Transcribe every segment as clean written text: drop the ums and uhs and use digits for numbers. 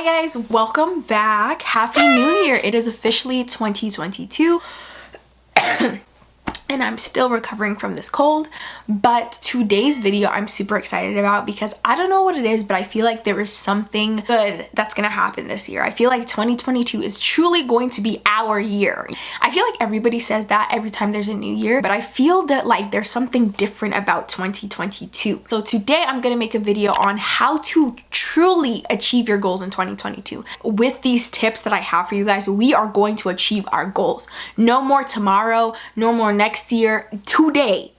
guys, welcome back. Happy New Year. It is officially 2022. And I'm still recovering from this cold, but today's video I'm super excited about because I don't know what it is, but I feel like there is something good that's gonna happen this year. I feel like 2022 is truly going to be our year. I feel like everybody says that every time there's a new year, but I feel that like there's something different about 2022. So today I'm gonna make a video on how to truly achieve your goals in 2022. With these tips that I have for you guys, we are going to achieve our goals. No more tomorrow, no more next year. Today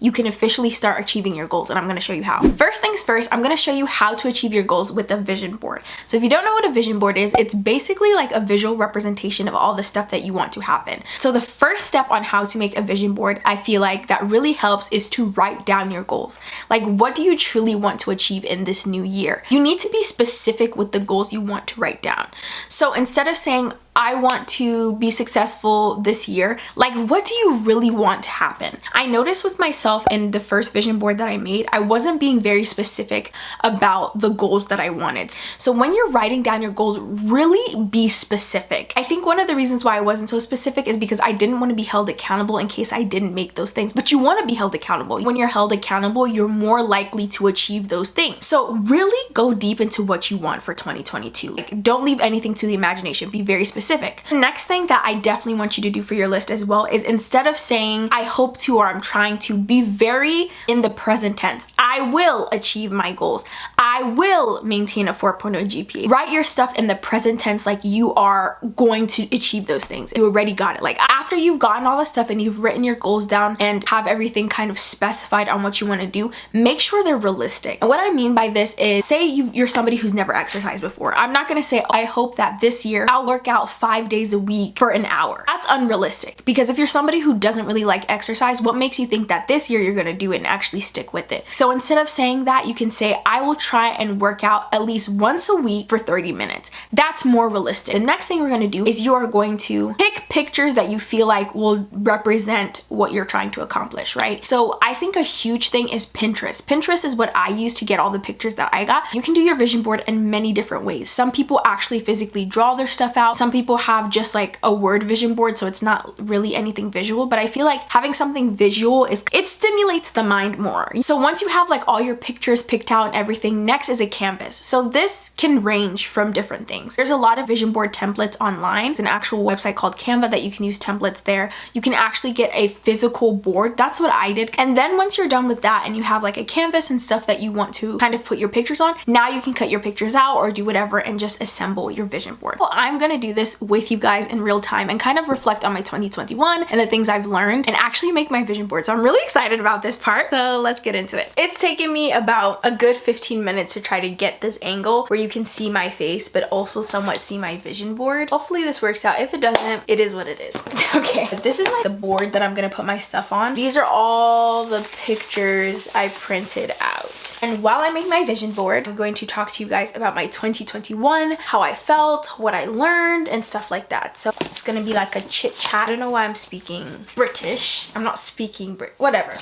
you can officially start achieving your goals, and I'm going to show you how. First things first, I'm going to show you how to achieve your goals with a vision board. So if you don't know what a vision board is, it's basically like a visual representation of all the stuff that you want to happen. So the first step on how to make a vision board, I feel like that really helps, is to write down your goals. Like, what do you truly want to achieve in this new year? You need to be specific with the goals you want to write down. So instead of saying, I want to be successful this year, like, what do you really want to happen? I noticed with myself in the first vision board that I made, I wasn't being very specific about the goals that I wanted. So when you're writing down your goals, really be specific. I think one of the reasons why I wasn't so specific is because I didn't want to be held accountable in case I didn't make those things. But you want to be held accountable. When you're held accountable, you're more likely to achieve those things. So really go deep into what you want for 2022. Like, don't leave anything to the imagination. Be very specific. The next thing that I definitely want you to do for your list as well is, instead of saying I hope to or I'm trying to, be very in the present tense. I will achieve my goals. I will maintain a 4.0 GPA. Write your stuff in the present tense like you are going to achieve those things. You already got it. Like, after you've gotten all the stuff and you've written your goals down and have everything kind of specified on what you want to do, make sure they're realistic. And what I mean by this is, say you're somebody who's never exercised before. I'm not going to say, I hope that this year I'll work out 5 days a week for an hour. That's unrealistic, because if you're somebody who doesn't really like exercise, what makes you think that this year you're going to do it and actually stick with it? So instead of saying that, you can say, I will try and work out at least once a week for 30 minutes. That's more realistic. The next thing we're going to do is you are going to pick pictures that you feel like will represent what you're trying to accomplish, right? So I think a huge thing is Pinterest. Pinterest is what I use to get all the pictures that I got. You can do your vision board in many different ways. Some people actually physically draw their stuff out. Some people have just like a word vision board, so it's not really anything visual, but I feel like having something visual it stimulates the mind more. So once you have like all your pictures picked out and everything, next is a canvas. So this can range from different things. There's a lot of vision board templates online. It's an actual website called Canva that you can use templates there. You can actually get a physical board. That's what I did. And then once you're done with that and you have like a canvas and stuff that you want to kind of put your pictures on, now you can cut your pictures out or do whatever and just assemble your vision board. Well, I'm gonna do this with you guys in real time and kind of reflect on my 2021 and the things I've learned and actually make my vision board. So I'm really excited about this part. So let's get into it. It's taken me about a good 15 minutes to try to get this angle where you can see my face but also somewhat see my vision board. Hopefully this works out. If it doesn't, it is what it is. Okay, this is like the board that I'm gonna put my stuff on. These are all the pictures I printed out. And while I make my vision board, I'm going to talk to you guys about my 2021, how I felt, what I learned, and stuff like that. So it's gonna be like a chit chat. I don't know why I'm speaking British. I'm not speaking whatever.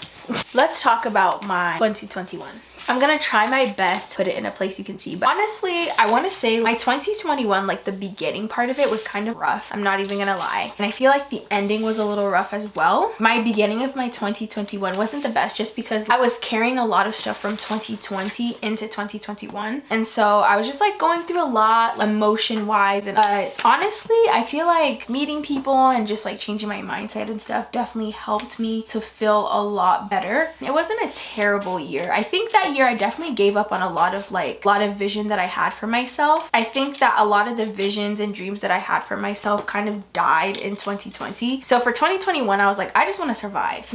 Let's talk about my 2021. I'm gonna try my best to put it in a place you can see, but honestly, I want to say my 2021, like the beginning part of it was kind of rough. I'm not even gonna lie. And I feel like the ending was a little rough as well. My beginning of my 2021 wasn't the best just because I was carrying a lot of stuff from 2020 into 2021. And so I was just like going through a lot emotion wise. And honestly, I feel like meeting people and just like changing my mindset and stuff definitely helped me to feel a lot better. It wasn't a terrible year. I think that year I definitely gave up on a lot of vision that I had for myself. I think that a lot of the visions and dreams that I had for myself kind of died in 2020. So for 2021, I was like, I just want to survive.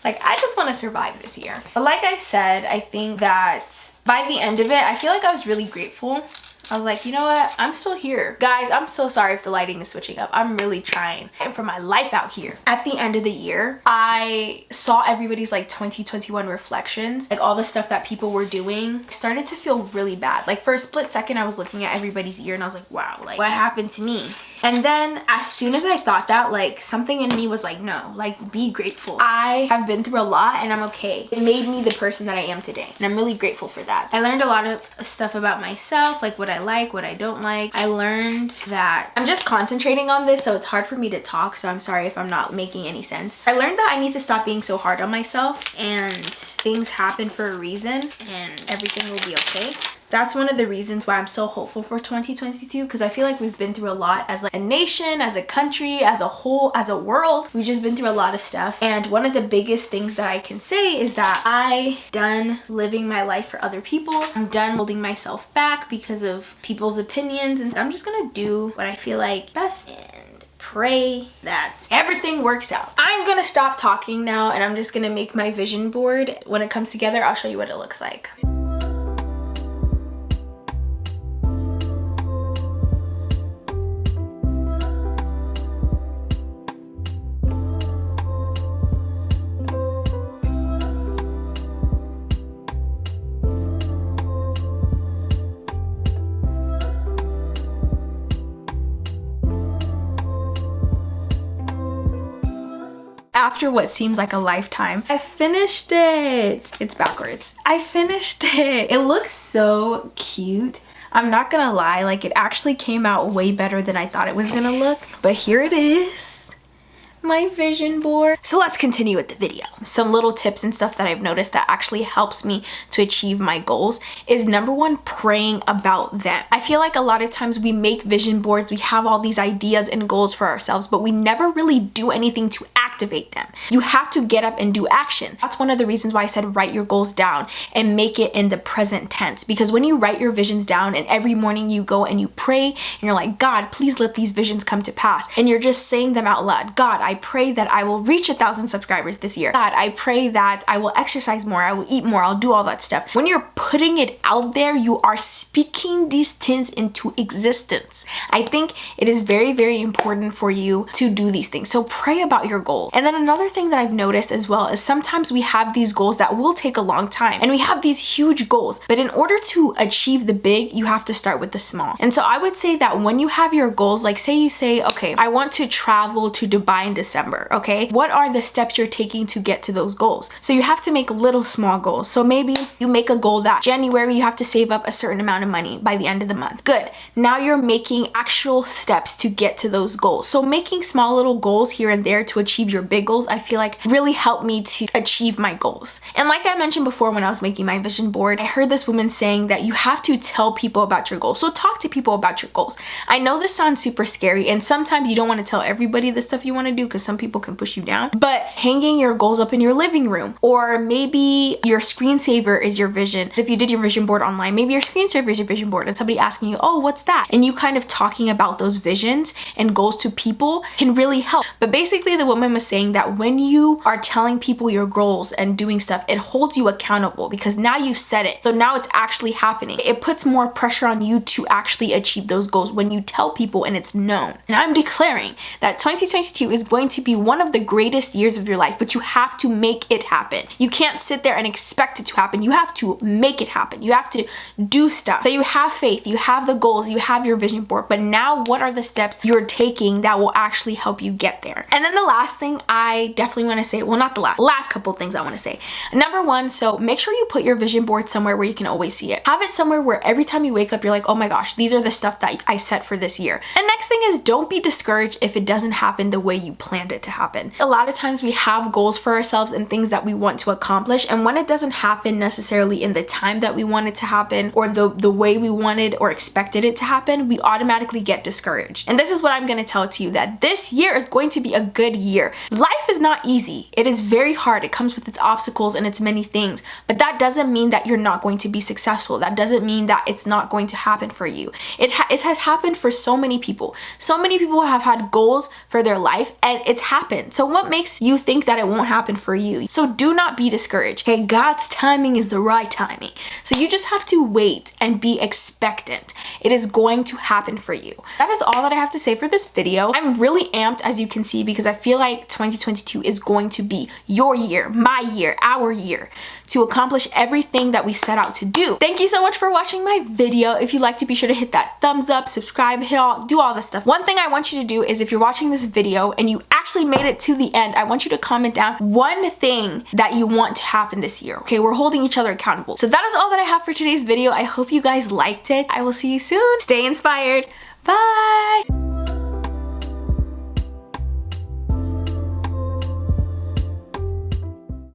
Like, I just want to survive this year. But like I said, I think that by the end of it, I feel like I was really grateful. I was like, you know what? I'm still here. Guys, I'm so sorry if the lighting is switching up. I'm really trying for my life out here. At the end of the year, I saw everybody's like 2021 reflections, like all the stuff that people were doing. I started to feel really bad. Like for a split second, I was looking at everybody's year and I was like, wow, like what happened to me? And then as soon as I thought that, like something in me was like, no, like be grateful. I have been through a lot and I'm okay. It made me the person that I am today. And I'm really grateful for that. I learned a lot of stuff about myself, like what I like, what I don't like. I learned that I'm just concentrating on this, so it's hard for me to talk. So I'm sorry if I'm not making any sense. I learned that I need to stop being so hard on myself, and things happen for a reason and everything will be okay. That's one of the reasons why I'm so hopeful for 2022, because I feel like we've been through a lot as like a nation, as a country, as a whole, as a world. We've just been through a lot of stuff. And one of the biggest things that I can say is that I'm done living my life for other people. I'm done holding myself back because of people's opinions. And I'm just gonna do what I feel like best and pray that everything works out. I'm gonna stop talking now and I'm just gonna make my vision board. When it comes together, I'll show you what it looks like. After what seems like a lifetime, I finished it. It's backwards. I finished it. It looks so cute. I'm not gonna lie, like it actually came out way better than I thought it was gonna look. But here it is. My vision board. So let's continue with the video. Some little tips and stuff that I've noticed that actually helps me to achieve my goals is number one, praying about them. I feel like a lot of times we make vision boards, we have all these ideas and goals for ourselves, but we never really do anything to activate them. You have to get up and do action. That's one of the reasons why I said write your goals down and make it in the present tense, because when you write your visions down and every morning you go and you pray and you're like, God, please let these visions come to pass, and you're just saying them out loud. God, I pray that I will reach 1,000 subscribers this year. God, I pray that I will exercise more, I will eat more, I'll do all that stuff. When you're putting it out there, you are speaking these things into existence. I think it is very, very important for you to do these things. So pray about your goal. And then another thing that I've noticed as well is sometimes we have these goals that will take a long time and we have these huge goals, but in order to achieve the big, you have to start with the small. And so I would say that when you have your goals, like say you say, okay, I want to travel to Dubai in December, okay? What are the steps you're taking to get to those goals? So you have to make little small goals. So maybe you make a goal that January you have to save up a certain amount of money by the end of the month. Good. Now you're making actual steps to get to those goals. So making small little goals here and there to achieve your big goals, I feel like really helped me to achieve my goals. And like I mentioned before when I was making my vision board, I heard this woman saying that you have to tell people about your goals. So talk to people about your goals. I know this sounds super scary and sometimes you don't want to tell everybody the stuff you want to do because some people can push you down, but hanging your goals up in your living room, or maybe your screensaver is your vision. If you did your vision board online, maybe your screensaver is your vision board and somebody asking you, oh, what's that? And you kind of talking about those visions and goals to people can really help. But basically the woman was saying that when you are telling people your goals and doing stuff, it holds you accountable because now you've said it. So now it's actually happening. It puts more pressure on you to actually achieve those goals when you tell people and it's known. And I'm declaring that 2022 is going to be one of the greatest years of your life, but you have to make it happen. You can't sit there and expect it to happen. You have to make it happen. You have to do stuff. So you have faith, you have the goals, you have your vision board, but now what are the steps you're taking that will actually help you get there? And then the last thing I definitely want to say, well, not the last couple things I want to say. Number one, so make sure you put your vision board somewhere where you can always see it. Have it somewhere where every time you wake up, you're like, oh my gosh, these are the stuff that I set for this year. And next thing is don't be discouraged if it doesn't happen the way you planned it to happen. A lot of times we have goals for ourselves and things that we want to accomplish, and when it doesn't happen necessarily in the time that we want it to happen or the way we wanted or expected it to happen, we automatically get discouraged. And this is what I'm going to tell to you, that this year is going to be a good year. Life is not easy. It is very hard. It comes with its obstacles and its many things, but that doesn't mean that you're not going to be successful. That doesn't mean that it's not going to happen for you. It has happened for so many people. So many people have had goals for their life and it's happened. So what makes you think that it won't happen for you? So do not be discouraged. Okay, God's timing is the right timing. So you just have to wait and be expectant. It is going to happen for you. That is all that I have to say for this video. I'm really amped, as you can see, because I feel like 2022 is going to be your year, my year, our year, to accomplish everything that we set out to do. Thank you so much for watching my video. If you liked it, be sure to hit that thumbs up, subscribe, do all this stuff. One thing I want you to do is if you're watching this video and you actually made it to the end, I want you to comment down one thing that you want to happen this year. Okay, we're holding each other accountable. So that is all that I have for today's video. I hope you guys liked it. I will see you soon. Stay inspired. Bye.